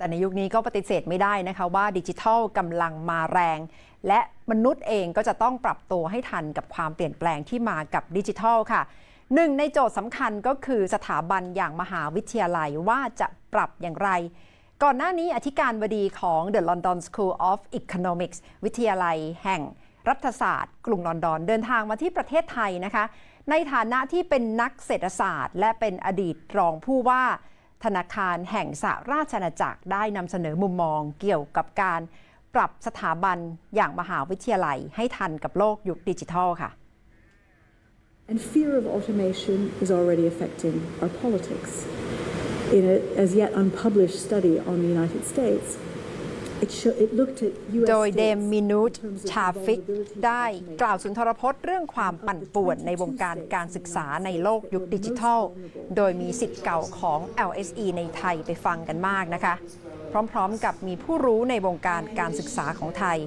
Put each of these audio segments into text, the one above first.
แต่ในยุคนี้ก็ปฏิเสธไม่ได้นะคะว่าดิจิทัลกำลังมาแรงและมนุษย์เองก็จะต้องปรับตัวให้ทันกับความเปลี่ยนแปลงที่มากับดิจิทัลค่ะหนึ่งในโจทย์สำคัญก็คือสถาบันอย่างมหาวิทยาลัยว่าจะปรับอย่างไรก่อนหน้านี้อธิการบดีของ The London School of Economics วิทยาลัยแห่งรัฐศาสตร์กรุงลอนดอนเดินทางมาที่ประเทศไทยนะคะในฐานะที่เป็นนักเศรษฐศาสตร์และเป็นอดีตรองผู้ว่าธนาคารแห่งสหราชอาณาจักรได้นำเสนอมุมมองเกี่ยวกับการปรับสถาบันอย่างมหาวิทยาลัยให้ทันกับโลกยุคดิจิทัลค่ะ And fear of automation is already affecting our politics. In a as yet unpublished study on the United States, it looked at US โดยเดมมินูตชาฟิกได้กล่าวสุนทรพจน์เรื่องความปั่นป่วนในวงการการศึกษาในโลกยุคดิจิทัลโดยมีศิษย์เก่าของ LSE ในไทยไปฟังกันมากนะคะพร้อมๆกับมีผู้รู้ในวงการการศึกษาของไทย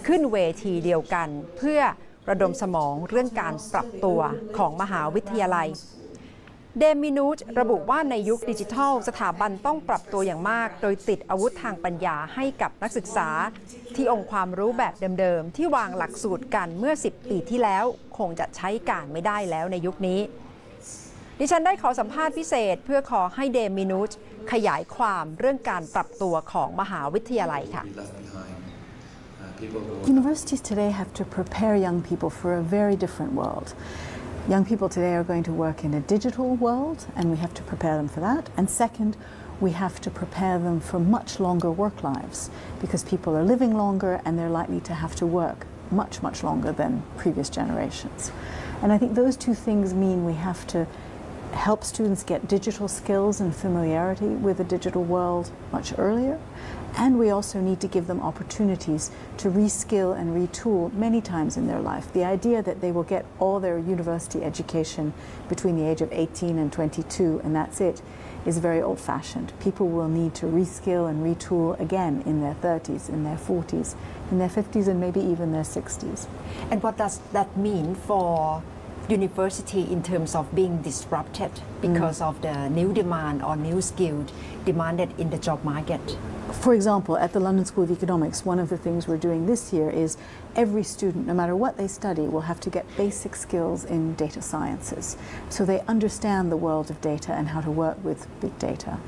ขึ้นเวทีเดียวกันเพื่อระดมสมองเรื่องการปรับตัวของมหาวิทยาลัยเดมินูตระบุว่าในยุคดิจิทัลสถาบันต้องปรับตัวอย่างมากโดยติดอาวุธทางปัญญาให้กับนักศึกษาที่องค์ความรู้แบบเดิมๆที่วางหลักสูตรกันเมื่อ10 ปีที่แล้วคงจะใช้การไม่ได้แล้วในยุคนี้ดิฉันได้ขอสัมภาษณ์พิเศษเพื่อขอให้เดมินูตขยายความเรื่องการปรับตัวของมหาวิทยาลัยค่ะUniversities today have to prepare young people for a very different world. Young people today are going to work in a digital world, and we have to prepare them for that. And second, we have to prepare them for much longer work lives because people are living longer and they're likely to have to work much, much longer than previous generations. And I think those two things mean we have to help students get digital skills and familiarity with the digital world much earlier. And we also need to give them opportunities to reskill and retool many times in their life. The idea that they will get all their university education between the age of 18 and 22 and that's it is very old-fashioned. People will need to reskill and retool again in their 30s, in their 40s, in their 50s and maybe even their 60s. And what does that mean for university in terms of being disrupted because of the new demand or new skills demanded in the job market? For example, at the London School of Economics, one of the things we're doing this year is every student, no matter what they study, will have to get basic skills in data sciences so they understand the world of data and how to work with big data.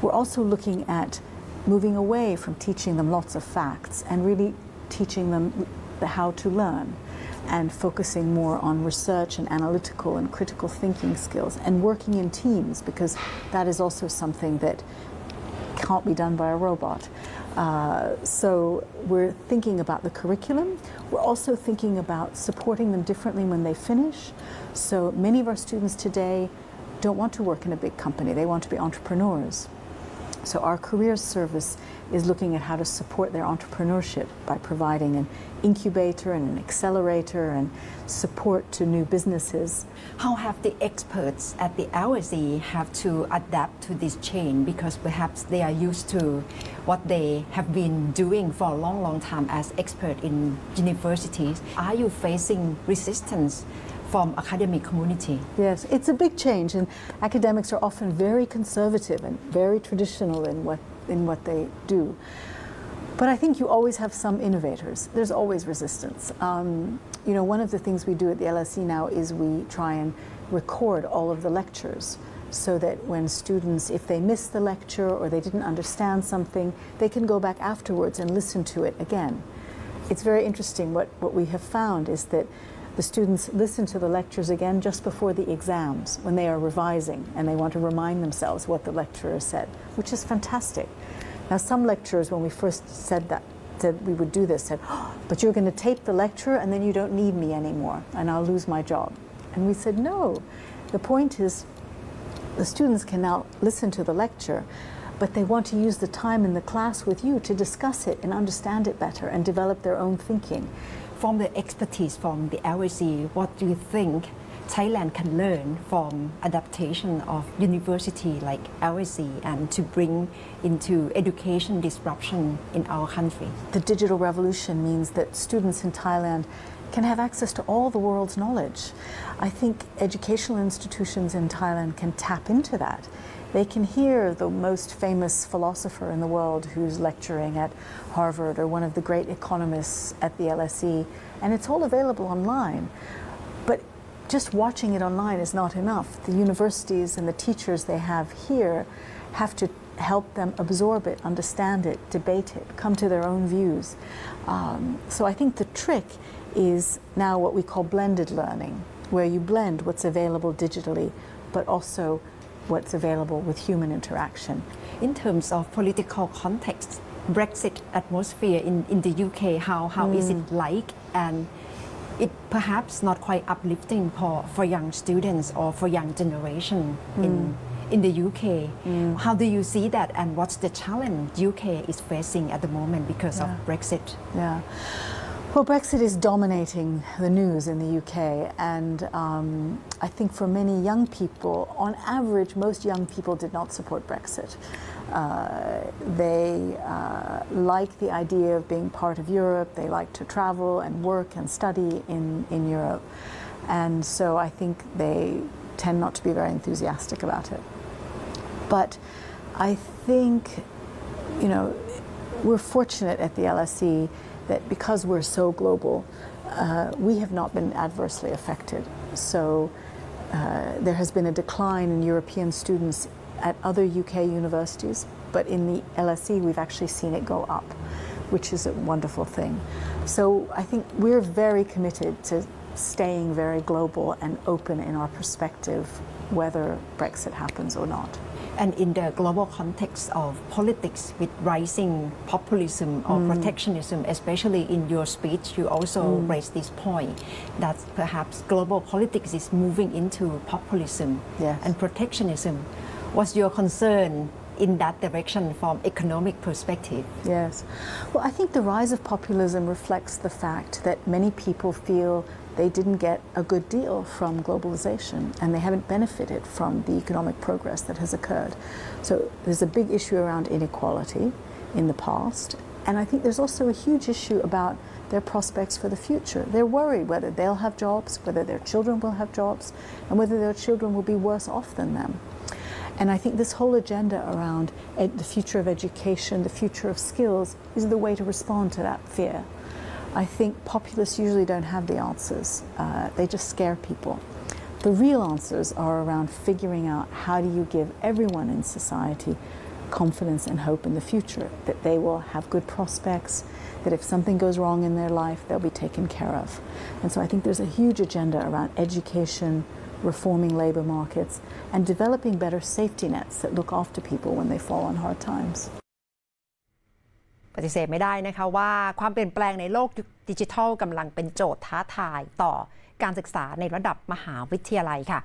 We're also looking at moving away from teaching them lots of facts and really teaching them how to learn and focusing more on research and analytical and critical thinking skills and working in teams because that is also something that can't be done by a robot. So we're thinking about the curriculum. We're also thinking about supporting them differently when they finish. So many of our students today don't want to work in a big company. They want to be entrepreneurs. So our careers service is looking at how to support their entrepreneurship by providing an incubator and an accelerator and support to new businesses. How have the experts at the LSE have to adapt to this change because perhaps they are used to what they have been doing for a long, long time as experts in universities? Are you facing resistance from academic community? Yes, it's a big change, and academics are often very conservative and very traditional in what they do. But I think you always have some innovators. There's always resistance. One of the things we do at the LSE now is we try and record all of the lectures so that when students, if they miss the lecture or they didn't understand something, they can go back afterwards and listen to it again. It's very interesting. What we have found is that the students listen to the lectures again just before the exams when they are revising and they want to remind themselves what the lecturer said, which is fantastic. Now, some lecturers, when we first said we would do this, said, but you're going to tape the lecture and then you don't need me anymore and I'll lose my job. And we said, no. The point is the students can now listen to the lecture, but they want to use the time in the class with you to discuss it and understand it better and develop their own thinking. From the expertise from the LSE, what do you think Thailand can learn from adaptation of university like LSE and to bring into education disruption in our country? The digital revolution means that students in Thailand can have access to all the world's knowledge. I think educational institutions in Thailand can tap into that. They can hear the most famous philosopher in the world who's lecturing at Harvard or one of the great economists at the LSE, and it's all available online. But just watching it online is not enough. The universities and the teachers they have here have to help them absorb it, understand it, debate it, come to their own views. So I think the trick is now what we call blended learning, where you blend what's available digitally, but also what's available with human interaction. In terms of political context, Brexit atmosphere in the UK, how is it like? And it perhaps not quite uplifting for young students or for young generation in the UK. How do you see that, and what's the challenge UK is facing at the moment because of Brexit? Yeah. Well, Brexit is dominating the news in the UK, and I think for many young people, on average, most young people did not support Brexit. They like the idea of being part of Europe. They like to travel and work and study in Europe, and so I think they tend not to be very enthusiastic about it. But I think, you know, we're fortunate at the LSE that because we're so global, we have not been adversely affected. So there has been a decline in European students at other UK universities, but in the LSE we've actually seen it go up, which is a wonderful thing. So I think we're very committed to staying very global and open in our perspective, whether Brexit happens or not. And in the global context of politics with rising populism or protectionism, especially in your speech, you also raised this point that perhaps global politics is moving into populism and protectionism. What's your concern in that direction from economic perspective? Yes. Well, I think the rise of populism reflects the fact that many people feel they didn't get a good deal from globalization and they haven't benefited from the economic progress that has occurred. So there's a big issue around inequality in the past, and I think there's also a huge issue about their prospects for the future. They're worried whether they'll have jobs, whether their children will have jobs, and whether their children will be worse off than them. And I think this whole agenda around the future of education, the future of skills, is the way to respond to that fear. I think populists usually don't have the answers. They just scare people. The real answers are around figuring out how do you give everyone in society confidence and hope in the future, that they will have good prospects, that if something goes wrong in their life, they'll be taken care of. And so I think there's a huge agenda around education, reforming labor markets, and developing better safety nets that look after people when they fall on hard times. ปฏิเสธไม่ได้นะคะว่าความเปลี่ยนแปลงในโลกดิจิทัลกำลังเป็นโจทย์ท้าทายต่อการศึกษาในระดับมหาวิทยาลัยค่ะ